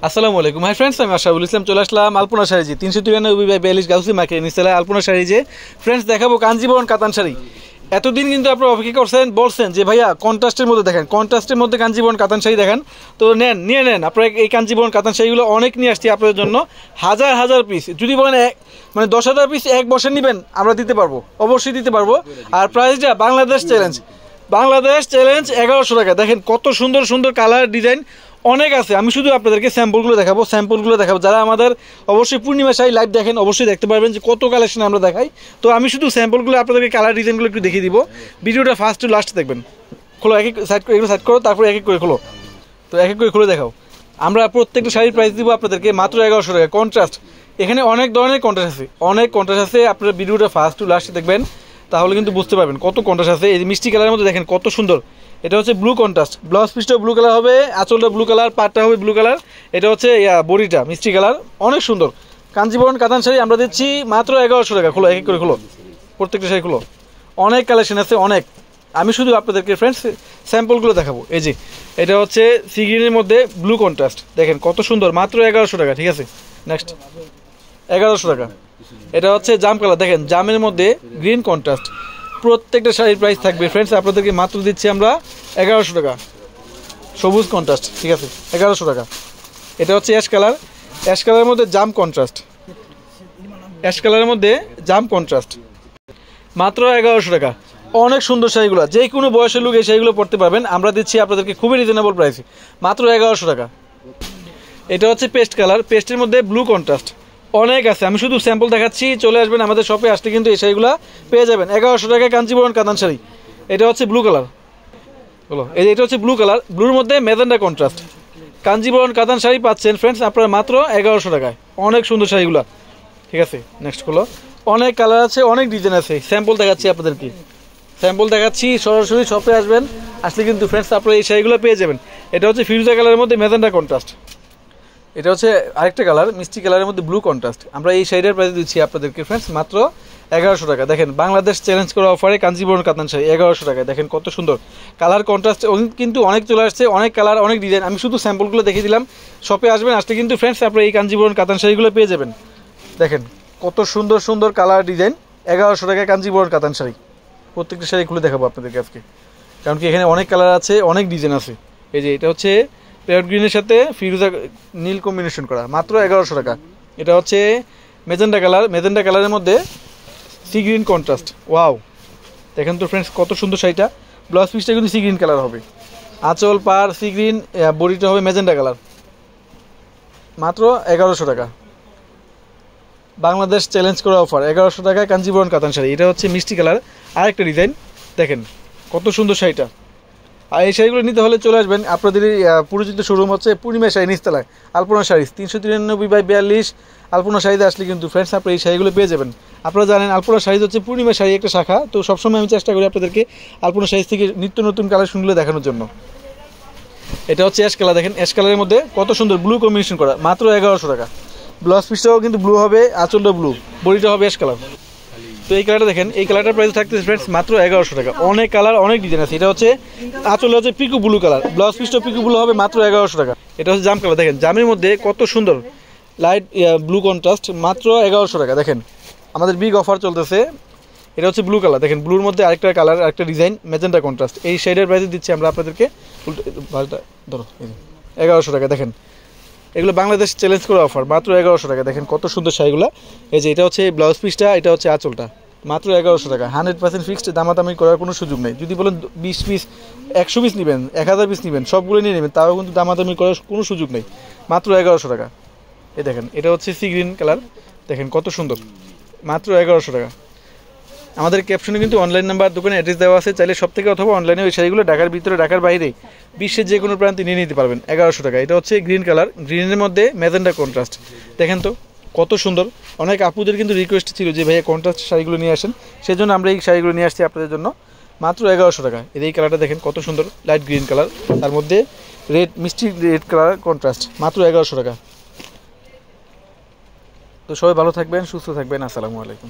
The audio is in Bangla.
আসসালামু আলাইকুম হাই ফ্রেন্ডস, আমি আশরাফুল ইসলাম চলে আসলাম আলপনা শাড়িজি 393/42 গাউসি মার্কেট নিচতলায় আলপনা শাড়িজি। ফ্রেন্ডস দেখাবো কাঞ্জিবরণ কাতান শাড়ি। এতদিন কিন্তু আপনারা অপেক্ষা করছেন, বলছেন যে ভাইয়া কন্ট্রাস্টের মধ্যে দেখেন, কন্ট্রাস্টের মধ্যে কাঞ্জিবরণ কাতান শাড়ি দেখেন। তো নিয়ে নেন আপনারা এই কাঞ্জিবরণ কাতান শাড়িগুলো অনেক নিয়ে আসছি আপনাদের জন্য, হাজার হাজার পিস। যদি বলেন মানে 10,000 পিস এক বছর নেবেন আমরা দিতে পারবো, অবশ্যই দিতে পারবো। আর প্রাইসটা বাংলাদেশ চ্যালেঞ্জ 1100 টাকা। দেখেন কত সুন্দর সুন্দর কালার ডিজাইন অনেক আছে। আমি শুধু আপনাদেরকে স্যাম্পলগুলো দেখাবো। যারা আমাদের অবশ্যই পূর্ণিমা শাড়ি লাইভ দেখেন অবশ্যই দেখতে পারবেন যে কত কালেকশন আমরা দেখাই। তো আমি শুধু স্যাম্পলগুলো আপনাদেরকে কালার ডিজাইনগুলো একটু দেখিয়ে দিব। ভিডিওটা ফার্স্ট টু লাস্ট দেখবেন। খোলো, এক এক সাইড করে এগুলো সাইড করো, তারপর এক এক করে খোলো। তো এক এক করে খুলে দেখাও। আমরা প্রত্যেকটা শাড়ির প্রাইস দিব আপনাদেরকে মাত্র 1100 টাকা। কন্ট্রাস্ট, এখানে অনেক ধরনের কন্ট্রাস্ট আছে। আপনারা ভিডিওটা ফার্স্ট টু লাস্ট দেখবেন, তাহলে কিন্তু বুঝতে পারবেন কত কন্ট্রাস্ট আছে। এই মিষ্টি কালারের মধ্যে দেখেন কত সুন্দর। এটা হচ্ছে ব্লু কন্ট্রাস্ট, ব্লাউজ পিসটাও ব্লু কালার হবে, আঁচলটা ব্লু কালার, পাটটা হবে ব্লু কালার। এটা হচ্ছে বডিটা মিষ্টি কালার, অনেক সুন্দর। কাঞ্জিবরণ কাতান শাড়ি আমরা দিচ্ছি মাত্র 1100 টাকা। খোলো, এক এক করে খোলো, প্রত্যেকটা শাড়ি খোলো। অনেক কালেকশন আছে অনেক। আমি শুধু আপনাদেরকে ফ্রেন্ডস স্যাম্পলগুলো দেখাবো। এই যে এটা হচ্ছে সি গ্রিনের মধ্যে ব্লু কন্ট্রাস্ট, দেখেন কত সুন্দর, মাত্র 1100 টাকা। ঠিক আছে, নেক্সট 1100 টাকা। এটা হচ্ছে জাম কালার, দেখেন জামের মধ্যে গ্রিন কন্ট্রাস্ট। প্রত্যেকটা শাড়ির প্রাইস থাকবে ফ্রেন্ডস আপনাদেরকে মাত্র দিচ্ছি আমরা 1100 টাকা। সবুজ কন্ট্রাস্ট, ঠিক আছে, 1100 টাকা। এটা হচ্ছে অ্যাশ কালারের মধ্যে জাম কন্ট্রাস্ট, মাত্র 1100 টাকা। অনেক সুন্দর শাড়িগুলো, যে কোনো বয়সের লোক এই শাড়িগুলো পড়তে পারবেন। আমরা দিচ্ছি আপনাদেরকে খুবই রিজনেবল প্রাইসে মাত্র 1100 টাকা। এটা হচ্ছে পেস্ট কালার, পেস্টের মধ্যে ব্লু কন্ট্রাস্ট। অনেক আছে, আমি শুধু স্যাম্পল দেখাচ্ছি। চলে আসবেন আমাদের শপে, আসলে কিন্তু এই শাড়িগুলো পেয়ে যাবেন 1100 টাকায় কাঞ্জিবরণ কাতান শাড়ি। এটা হচ্ছে ব্লু কালার, বলো এটা হচ্ছে ব্লু কালার, ব্লুর মধ্যে মেজেন্ডা কন্ট্রাস্ট। কাঞ্জিবরণ কাতান শাড়ি পাচ্ছেন ফ্রেন্ডস আপনারা মাত্র 1100 টাকায়। অনেক সুন্দর শাড়িগুলো, ঠিক আছে। নেক্সট হলো অনেক কালার আছে, অনেক ডিজাইন আছে। স্যাম্পল দেখাচ্ছি আপনাদেরকে, সরাসরি শপে আসবেন, আসলে কিন্তু ফ্রেন্ডস আপনারা এই শাড়িগুলো পেয়ে যাবেন। এটা হচ্ছে ফিরোজা কালারের মধ্যে মেজেন্ডা কন্ট্রাস্ট। এটা হচ্ছে আরেকটা কালার, মিষ্টি কালারের মধ্যে ব্লু কন্ট্রাস্ট। আমরা এই শাড়িটার প্রাইস দিচ্ছি আপনাদেরকে ফ্রেন্ডস মাত্র 1100 টাকা। দেখেন বাংলাদেশ চ্যালেঞ্জ করা অফারে কাঞ্জিবরণ কাতান শাড়ি 1100 টাকায়। দেখেন কত সুন্দর কালার কন্ট্রাস্ট কিন্তু অনেক চলে আসছে, অনেক কালার, অনেক ডিজাইন। আমি শুধু স্যাম্পলগুলো দেখিয়ে দিলাম। শপে আসবেন, আসলে কিন্তু ফ্রেন্ডস আপনারা এই কাঞ্জিবরণ কাতান শাড়িগুলো পেয়ে যাবেন। দেখেন কত সুন্দর সুন্দর কালার ডিজাইন, 1100 টাকায় কাঞ্জিবরণ কাতান শাড়ি। প্রত্যেকটা শাড়ি খুলে দেখাবো আপনাদেরকে আজকে, কারণ কি এখানে অনেক কালার আছে, অনেক ডিজাইন আছে। এই যে এটা হচ্ছে প্যারট গ্রিনের সাথে ফিরোজা নীল কম্বিনেশন করা, মাত্র 1100 টাকা। এটা হচ্ছে মেজেন্ডা কালারের মধ্যে সি গ্রিন কন্ট্রাস্ট। ওয়াও, দেখেন তো ফ্রেন্ডস কত সুন্দর শাড়িটা। ব্লাউজ পিসটা কিন্তু সি গ্রিন কালার হবে, আঁচল পার সি গ্রিন, বডিটা হবে মেজেন্ডা কালার, মাত্র 1100 টাকা। বাংলাদেশ চ্যালেঞ্জ করা অফার 1100 টাকায় কাঞ্জিবরণ কাতান শাড়ি। এটা হচ্ছে মিষ্টি কালার, আরেকটা ডিজাইন। দেখেন কত সুন্দর শাড়িটা। আর এই শাড়িগুলো নিতে হলে চলে আসবেন আপনাদের পরিচিত শোরুম হচ্ছে পূর্ণিমা শাড়ি নিচতলায় আলপনা শাড়ি 393/42 আলপনা শাড়িতে আসলে কিন্তু ফ্রেন্ডস আপনারা এই শাড়িগুলো পেয়ে যাবেন। আপনারা জানেন আলপনা শাড়ি হচ্ছে পূর্ণিমা শাড়ি একটা শাখা। তো সবসময় আমি চেষ্টা করি আপনাদেরকে আলপনা শাড়ি থেকে নিত্য নতুন কালেকশনগুলো দেখানোর জন্য। এটা হচ্ছে অ্যাশ কালার, দেখেন অ্যাশ কালারের মধ্যে কত সুন্দর ব্লু কম্বিনেশন করা, মাত্র 1100 টাকা। ব্লাউজ পিসটাও কিন্তু ব্লু হবে, আঁচলটা ব্লু, বডিটা হবে অ্যাশ কালার। তো এই কালারটা দেখেন, এই কালারটার প্রাইস থাকতেছে ফ্রেন্ডস মাত্র 1100 টাকা। অনেক কালার, অনেক ডিজাইন আছে। এটা হচ্ছে আঁচলে হচ্ছে পিকু ব্লু কালার, ব্লাউজ পিসটা পিকু ব্লু হবে, মাত্র 1100 টাকা। এটা হচ্ছে জাম কালার, দেখেন জামের মধ্যে কত সুন্দর লাইট ব্লু কন্ট্রাস্ট, মাত্র 1100 টাকা। দেখেন আমাদের বিগ অফার চলতেছে। এটা হচ্ছে ব্লু কালার, দেখেন ব্লুর মধ্যে আরেকটা কালার, আরেকটা ডিজাইন মেজেন্টা কন্ট্রাস্ট। এই শেডের প্রাইস দিচ্ছি আমরা আপনাদেরকে ধরো 1100 টাকা। দেখেন এগুলো বাংলাদেশ চ্যালেঞ্জ করে অফার, মাত্র 1100 টাকা। দেখেন কত সুন্দর শাড়িগুলো। এই যে এটা হচ্ছে ব্লাউজ পিসটা, এটা হচ্ছে আঁচলটা, মাত্র 1100 টাকা। 100% ফিক্সড, দামাদামি করার কোনো সুযোগ নেই। যদি বলেন 20 পিস 100 পিস নেবেন, 1000 পিস নেবেন, সবগুলো নিয়ে নেবেন, তাও কিন্তু দামাদামি করার কোনো সুযোগ নেই, মাত্র 1100 টাকা। এই দেখেন এটা হচ্ছে সি গ্রিন কালার, দেখেন কত সুন্দর, মাত্র 1100 টাকা। আমাদের ক্যাপশনে কিন্তু অনলাইন নাম্বার, দোকানে অ্যাড্রেস দেওয়া আছে, চাইলে সব থেকে অথবা অনলাইনে ওই শাড়িগুলো ঢাকার ভিতরে ঢাকার বাইরে বিশ্বের যে কোনো প্রান্তে নিয়ে নিতে পারবেন 1100 টাকা। এটা হচ্ছে গ্রিন কালার, গ্রিনের মধ্যে মেজেন্ডা কন্ট্রাস্ট। দেখেন তো কত সুন্দর। অনেক আপুদের কিন্তু রিকোয়েস্ট ছিল যে ভাইয়া কন্ট্রাস্ট শাড়িগুলো নিয়ে আসেন, সেই জন্য আমরা এই শাড়িগুলো নিয়ে আসছি আপনাদের জন্য, মাত্র 1100 টাকা। এই কালারটা দেখেন কত সুন্দর, লাইট গ্রিন কালার, তার মধ্যে মিষ্টি রেড কালার কন্ট্রাস্ট, মাত্র 1100 টাকা। তো সবাই ভালো থাকবেন, সুস্থ থাকবেন, আসসালামু আলাইকুম।